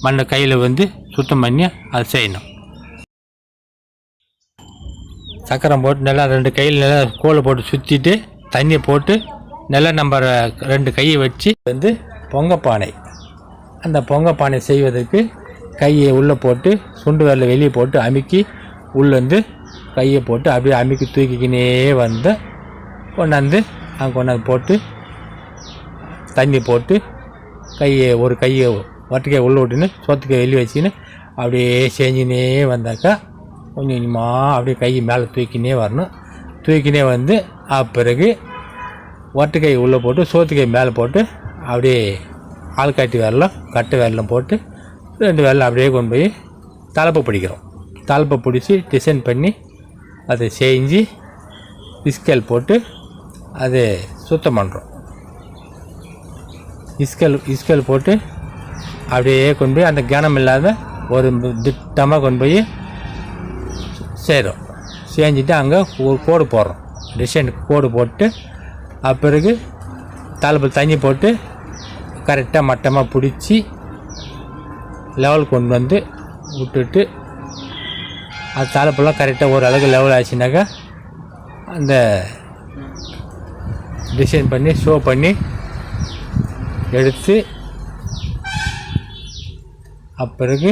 மண்ணை கையில் வந்து சுத்தம் பண்ணி அதை செய்யணும். சக்கரம் போட்டு நல்லா 2 கையில் நல்லா கோலை போட்டு சுற்றிட்டு தண்ணியை போட்டு நல்லா நம்ம 2 கையை வச்சு வந்து பொங்கப்பானை. அந்த பொங்கப்பானை செய்வதற்கு கையை உள்ளே போட்டு சுண்டு விரலை வெளியே போட்டு அமுக்கி உள்ளேருந்து கையை போட்டு அப்படியே அமுக்கி தூக்கிக்கினே வந்து கொண்டாந்து அங்கே கொண்டாந்து போட்டு தண்ணி போட்டு ஒரு கையை ஒற்றைக்காய் உள்ளே விட்டுன்னு சொத்துக்காய் வெளியே வச்சுக்கின்னு அப்படியே செஞ்சுனே வந்தாக்கா கொஞ்சம் கொஞ்சமாக அப்படியே கை மேலே தூக்கினே வரணும். தூக்கினே வந்து பிறகு ஒற்றைக்காய் உள்ளே போட்டு சோத்துக்காய் மேலே போட்டு அப்படியே ஆள்காட்டி விரலும் கட்டு விரலும் போட்டு 2 விரலும் அப்படியே கொண்டு போய் தலைப்பை பிடிக்கிறோம். தலைப்பை பிடிச்சி டிசைன் பண்ணி அதை செஞ்சு இஸ்கேல் போட்டு அதை சுத்தம் பண்ணுறோம். இஸ்கேல் போட்டு அப்படியே கொண்டு போய் அந்த கனம் இல்லாத ஒரு திட்டமாக கொண்டு போய் செய்கிறோம். செஞ்சுட்டு அங்கே ஒரு கோடு போடுறோம். டிசைனுக்கு கோடு போட்டு பிறகு தலைப்பில் தண்ணி போட்டு கரெக்டாக மட்டமாக பிடிச்சி லெவல் கொண்டு வந்து விட்டுட்டு அது தலைப்பெல்லாம் கரெக்டாக ஒரு அளவுக்கு லெவல் ஆச்சுனாக்கா அந்த டிசைன் பண்ணி ஷோ பண்ணி எடுத்து பிறகு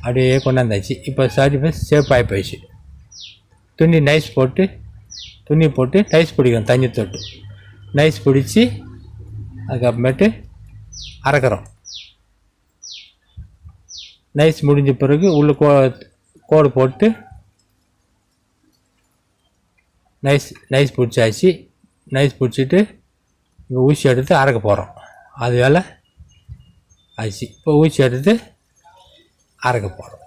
அப்படியே கொண்டாந்தாச்சு. இப்போ ஷேப் ஆகி போயிடுச்சு. துணி போட்டு நைஸ் பிடிக்கிறோம். தண்ணி தொட்டு நைஸ் பிடிச்சி அதுக்கப்புறமேட்டு அரைக்கிறோம். நைஸ் முடிஞ்ச பிறகு உள்ள கோடு போட்டு நைஸ் பிடிச்சாச்சு. நைஸ் பிடிச்சிட்டு இப்போ ஊசி எடுத்து அரைக்க போகிறோம். அது வேலை ஆச்சு. இப்போ ஊசி எடுத்து அரைக்க போகிறோம்.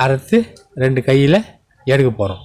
அரைத்து 2 கையில் எடுக்க போகிறோம்.